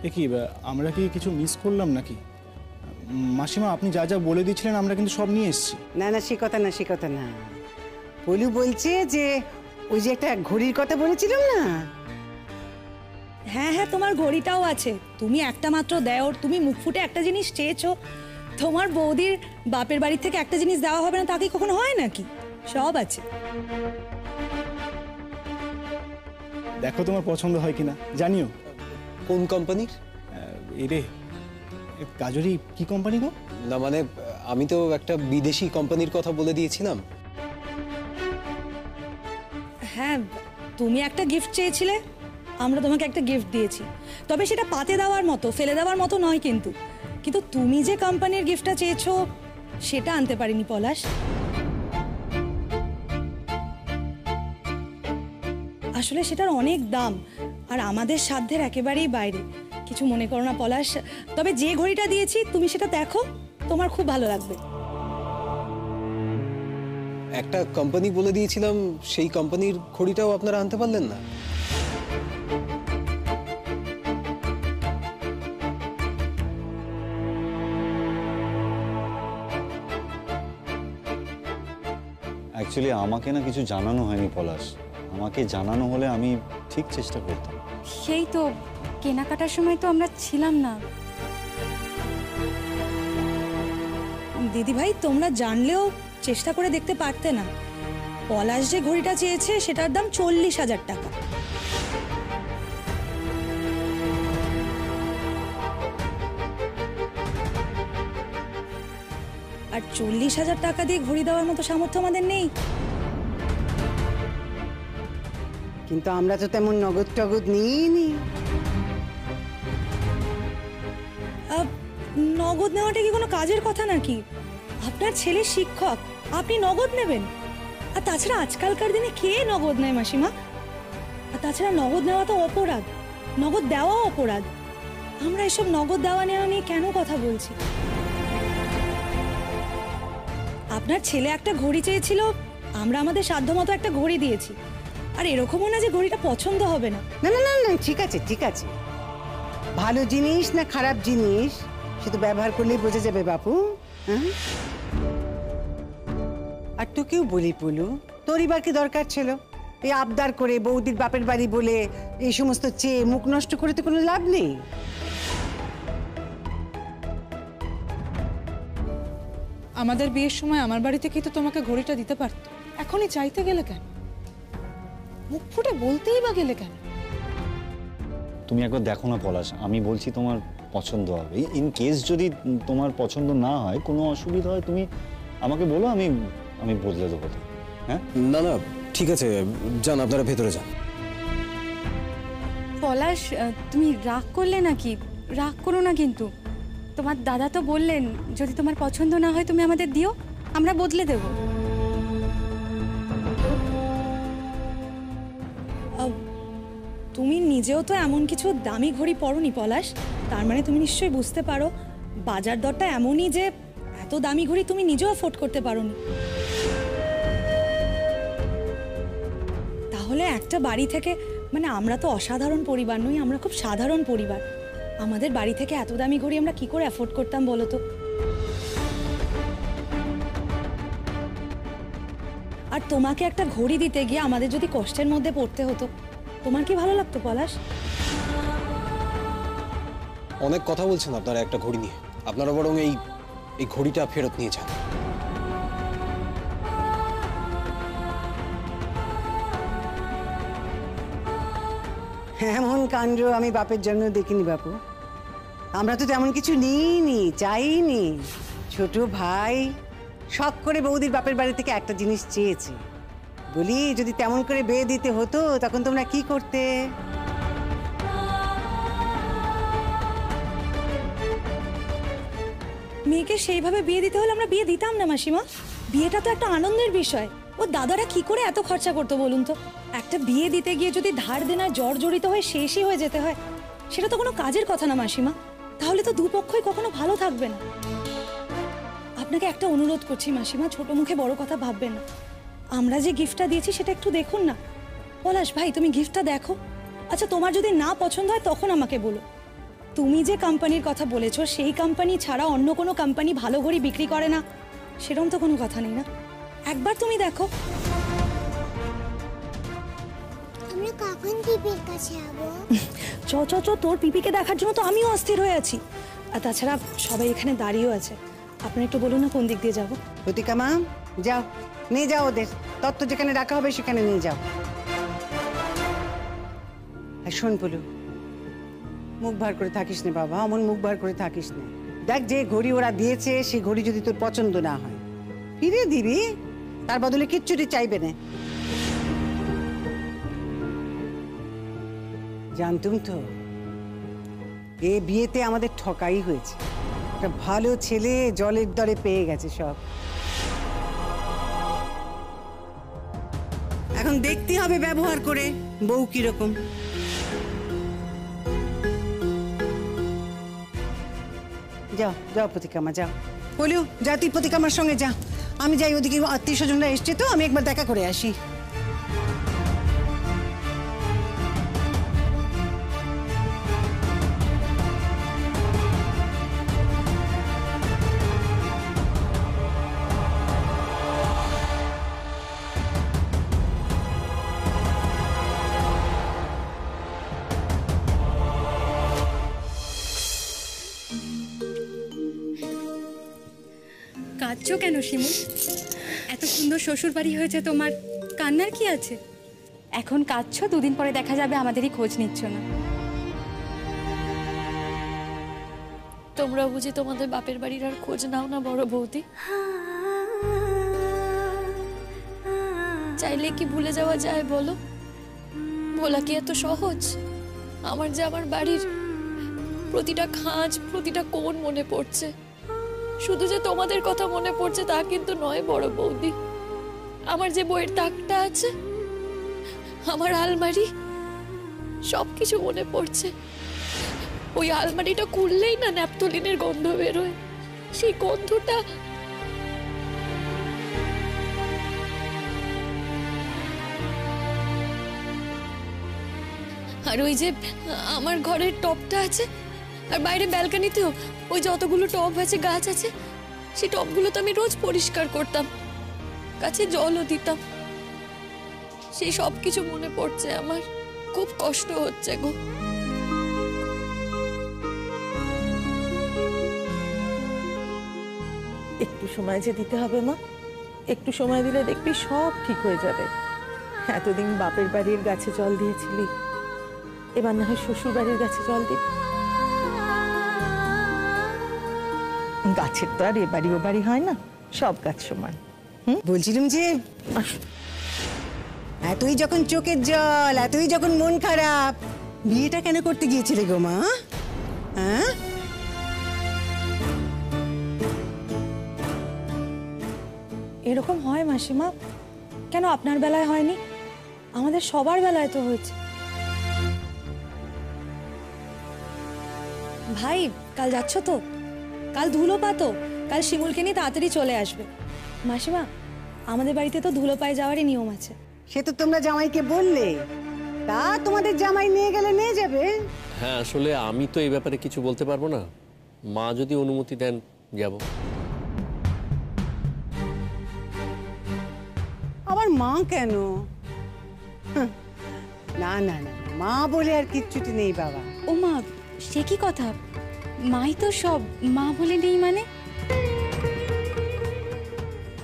এ কি আমরা কি কিছু মিস করলাম নাকি? মাসিমা আপনি যা যা বলে দিয়েছিলেন আমরা কিন্তু সব নিয়ে এসেছি। না না, সে কথা না, সে কথা না। পলু বলছে যে ওই যে একটা ঘড়ির কথা বলেছিলাম না। হ্যাঁ হ্যাঁ, তোমার ঘড়িটাও আছে। তুমি একটা মাত্র দেওর, তুমি মুখ ফুটে একটা জিনিস চেয়েছো। তোমার বৌদির বাপের বাড়ি থেকে একটা জিনিস দেওয়া হবে না তা কি কখনো হয় নাকি? সব আছে। দেখো তোমার পছন্দ হয় কিনা জানিও। কোন কোম্পানির? এরে কাজরি কি কোম্পানি গো? না মানে আমি তো একটা বিদেশি কোম্পানির কথা বলে দিয়েছিলাম। হ্যাঁ, তুমি একটা গিফট চেয়েছিলে, আমরা তোমাকে একটা গিফট দিয়েছি। তবে সেটা পাতে দেওয়ার মতো, ফেলে দেওয়ার মতো নয়। কিন্তু কিন্তু তুমি যে কোম্পানির গিফটটা চেয়েছো সেটা আনতে পারিনি পলাশ। আসলে সেটার অনেক দাম আর আমাদের সাধ্যের একেবারেই বাইরে। কিছু মনে করো না পলাশ। তবে যে ঘড়িটা দিয়েছি তুমি সেটা দেখো, তোমার খুব ভালো লাগবে। একটা কোম্পানি বলে দিয়েছিলাম, সেই কোম্পানির ঘড়িটাও আপনারা আনতে পারলেন না? অ্যাকচুয়ালি আমাকে না কিছু জানানো হয়নি পলাশ। আমাকে জানানো হলে আমি ঠিক চেষ্টা করতাম। সেই তো, কেনাকাটার সময় তো আমরা ছিলাম না। দিদি ভাই, তোমরা জানলেও চেষ্টা করে দেখতে পারতে না। পলাশ যে ঘড়িটা চেয়েছে সেটার দাম 40,000 টাকা। আর 40,000 টাকা দিয়ে ঘড়ি দেওয়ার মতো সামর্থ্য আমাদের নেই। কিন্তু আমরা তো তেমন নগদ টগদ নিইনি। নগদ নেওয়াটা কি কোনো কাজের কথা নাকি? আপনার ছেলে শিক্ষক, আপনি নগদ নেবেন? আর তাছাড়া আজকালকার দিনে কে নগদ নেয় মাসিমা? আর তাছাড়া নগদ নেওয়া তো অপরাধ, নগদ দেওয়াও অপরাধ। আমরা এসব নগদ দেওয়া নেওয়া নিয়ে কেন কথা বলছি? আপনার ছেলে একটা ঘড়ি চেয়েছিল, আমরা আমাদের সাধ্যমতো একটা ঘড়ি দিয়েছি। আর এরকমও না যে ঘড়িটা পছন্দ হবে না। না না না না, ঠিক আছে ঠিক আছে। ভালো জিনিস না খারাপ জিনিস সে তো ব্যবহার করলেই বোঝা যাবে বাপু। হ্যাঁ, আর তোকেও বলি পলু, তোর এবার কি দরকার ছিল এই আবদার করে বৌদির বাপের বাড়ি বলে এই সমস্ত চেয়ে মুখ নষ্ট করে? তো কোনো লাভ নেই। আমাদের বিয়ের সময় আমার বাড়ি থেকেই তো তোমাকে ঘড়িটা দিতে পারতো। এখনই চাইতে গেলে কেন? মুখ ফুটে বলতেই বা গেলে কেন? তুমি একবার দেখো না পলাশ, আমি বলছি তোমার পছন্দ হবে। ইন কেস যদি তোমার পছন্দ না হয়, কোনো অসুবিধা হয়, তুমি আমাকে বলো, আমি আমি বদলে দেবো। হ্যাঁ না না, ঠিক আছে, যান আপনারা ভেতরে যান। পলাশ, তুমি রাগ করলে নাকি? রাগ করো না কিন্তু। তোমার দাদা তো বললেন যদি তোমার পছন্দ না হয় তুমি আমাদের দিও, আমরা বদলে দেব। তুমি নিজেও তো এমন কিছু দামি ঘড়ি পরোনি পলাশ। তার মানে তুমি নিশ্চয়ই বুঝতে পারো বাজার দরটা এমনই যে এত দামি ঘড়ি তুমি নিজেও অ্যাফোর্ড করতে পারোনি। তাহলে একটা বাড়ি থেকে, মানে আমরা তো অসাধারণ পরিবার নই, আমরা খুব সাধারণ পরিবার। আমাদের বাড়ি থেকে এত দামি ঘড়ি আমরা কি করে অ্যাফোর্ড করতাম বলো তো? আর তোমাকে একটা ঘড়ি দিতে গিয়ে আমাদের যদি কষ্টের মধ্যে পড়তে হতো, তোমার কি ভালো লাগতো পলাশ? অনেক কথা বলছেন আপনারা একটা ঘড়ি নিয়ে। আপনারা বরং এই ঘড়িটা ফেরত নিয়ে যান। এমন কাণ্ড আমি বাপের জন্য দেখিনি বাপু। আমরা তো তেমন কিছু নিইনি, চাইনি। ছোট ভাই শখ করে বৌদির বাপের বাড়ি থেকে একটা জিনিস চেয়েছে বলি, যদি তেমন করে বিয়ে দিতে হতো তখন তোমরা কি করতে? মেয়েকে সেইভাবে বিয়ে দিতে হলে আমরা বিয়ে দিতাম না মাসিমা। বিয়েটা তো একটা আনন্দের বিষয়। ও দাদারা কি করে এত খরচা করতো বলুন তো? একটা বিয়ে দিতে গিয়ে যদি ধার দেনার জর্জরিত হয়ে শেষই হয়ে যেতে হয়, সেটা তো কোনো কাজের কথা না মাসিমা। তাহলে তো দুপক্ষই কখনো ভালো থাকবে না। আপনাকে একটা অনুরোধ করছি মাসিমা, ছোট মুখে বড় কথা ভাববেন না। আমরা যে গিফটটা দিয়েছি সেটা একটু দেখুন না। পলাশ ভাই, তুমি গিফটটা দেখো। আচ্ছা, তোমার যদি না পছন্দ হয় তখন আমাকে বলো। তুমি যে কোম্পানির কথা বলেছো সেই কোম্পানি ছাড়া অন্য কোনো কোম্পানি ভালো ঘড়ি বিক্রি করে না সেরকম তো কোনো কথা নেই না। একবার তুমি দেখো। আমরা কখন পিপির কাছে যাবো? চ চ চ, তোর পিপিকে দেখার জন্য তো আমিও অস্থির হয়ে আছি। আর তাছাড়া সবাই এখানে দাঁড়িয়েও আছে। আপনি একটু বলুন না কোন দিক দিয়ে যাবো? প্রতিকা মা, যাও নিয়ে যাও ওদের, তত্ত্ব যেখানে রাখা হবে সেখানে নিয়ে যাও। আর শোন পুলু, মুখ ভার করে থাকিস না বাবা, অমন মুখ ভার করে থাকিস না। দেখ, যে ঘড়ি ওরা দিয়েছে সেই ঘড়ি যদি তোর পছন্দ না হয় ফিরে দিবি, তার বদলে কিচ্ছুটি চাইবে না। জানতুম তো এ বিয়েতে আমাদের ঠকাই হয়েছে। একটা ভালো ছেলে জলের দরে পেয়ে গেছে সব। এখন দেখতে হবে ব্যবহার করে বউ কিরকম। যাও যাও প্রতিকামা, যাও। বলিও, যা তুই প্রতিকামার সঙ্গে যা, আমি যাই ওদিকে, আত্মীয় স্বজনরা এসছে তো, আমি একবার দেখা করে আসি। কাঁদছো কেন শিমু? এত সুন্দর শ্বশুর বাড়ি হয়েছে তোমার, কান্নার কি আছে? এখন কাঁদছো, দুদিন পরে দেখা যাবে আমাদেরই খোঁজ নিচ্ছ না। তোমরা বুঝি তোমাদের বাপের বাড়ির আর খোঁজ নাও না বড় বৌদি? চাইলে কি ভুলে যাওয়া যায় বলো? ভোলা কি এত সহজ? আমার যে আমার বাড়ির প্রতিটা খাঁজ, প্রতিটা কোণ মনে পড়ছে। শুধু যে তোমাদের কথা মনে পড়ছে তা কিন্তু নয় বড় বৌদি। আমার যে বইয়ের তাকটা আছে, আমার আলমারি, সবকিছু মনে পড়ছে। ওই আলমারিটা খুললেই না ন্যাপথলিনের গন্ধ বেরোয়। সেই গন্ধটা আর ওই যে আমার ঘরের টবটা আছে, আর বাইরে ব্যালকনিতেও ওই যতগুলো টব আছে, গাছ আছে, সেই টবগুলো তো আমি রোজ পরিষ্কার করতাম, গাছে জলও দিতাম। সেই সব কিছু মনে পড়ছে আমার, খুব কষ্ট হচ্ছে গো। একটু সময় যে দিতে হবে মা, একটু সময় দিলে দেখবি সব ঠিক হয়ে যাবে। এতদিন বাপের বাড়ির গাছে জল দিয়েছিলি, এবার না হয় শ্বশুর বাড়ির গাছে জল দিবি। গাছের তো আর এ বাড়ি ও বাড়ি হয় না, সব গাছ সমান। বলছিলাম যে এতই যখন চোখের জল, এতই যখন মন খারাপ, বিয়েটা কেন করতে গিয়েছিলে গো মা? হ্যাঁ, এরকম হয় মাসিমা? কেন আপনার বেলায় হয়নি? আমাদের সবার বেলায় তো হয়েছে। ভাই, কাল যাচ্ছ তো? কাল ধুলো পাতো, কাল শিমুলকে নিয়ে তাড়াতাড়ি চলে আসবে। মাসিমা, আমাদের বাড়িতে তো ধুলো পায়ে যাওয়ারই নিয়ম আছে। সে তো তোমরা জামাইকে বললে, তা তোমাদের জামাই নিয়ে গেলে নিয়ে যাবে। হ্যাঁ, আসলে আমি তো এই ব্যাপারে কিছু বলতে পারবো না। মা যদি অনুমতি দেন যাব। আবার মা কেন? না না না, মা বলে আর কিচ্ছুটি নেই বাবা। ও মা, সে কি কথা? মাই তো সব, মা বলে নেই মানে?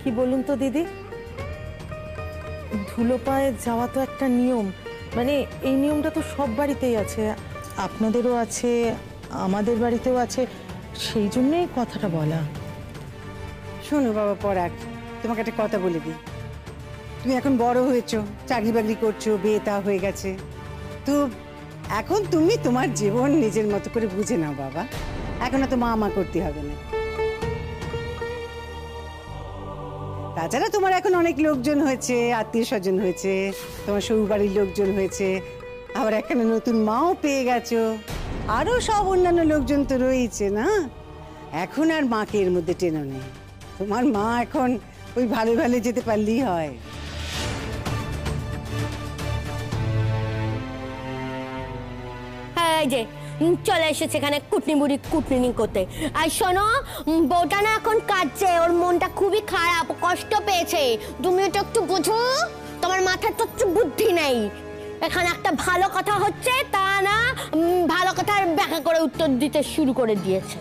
কি বলুন তো দিদি, ধুলো পায়ে যাওয়া তো একটা নিয়ম, মানে এই নিয়মটা তো সব বাড়িতেই আছে, আপনাদেরও আছে, আমাদের বাড়িতেও আছে, সেই জন্যই কথাটা বলা। শোনো বাবা পরাগ, তোমাকে একটা কথা বলে দিই। তুমি এখন বড় হয়েছো, চাকরি বাকরি করছো, বিয়ে তা হয়ে গেছে, তো এখন তুমি তোমার জীবন নিজের মতো করে বুঝে নাও বাবা। এখন তো মা করতে হবে না। তাছাড়া তোমার এখন অনেক লোকজন হয়েছে, আত্মীয় স্বজন হয়েছে, তোমার শ্বশুর বাড়ির লোকজন হয়েছে, আবার এখানে নতুন মাও পেয়ে গেছো, আরো সব অন্যান্য লোকজন তো রয়েছে না। এখন আর মাকে এর মধ্যে টেনো নেই। তোমার মা এখন ওই ভালো ভালো যেতে পারলেই হয়। এই যে চলে এসেছে এখানে কুটনি করতে। আর শোনো, বউটা না এখন কাঁদছে, ওর মনটা খুবই খারাপ, কষ্ট পেয়েছে। তুমি এটা একটু বুঝো, তোমার মাথায় তো একটু বুদ্ধি নেই। এখানে একটা ভালো কথা হচ্ছে তা না, ভালো কথার ব্যাখ্যা করে উত্তর দিতে শুরু করে দিয়েছে।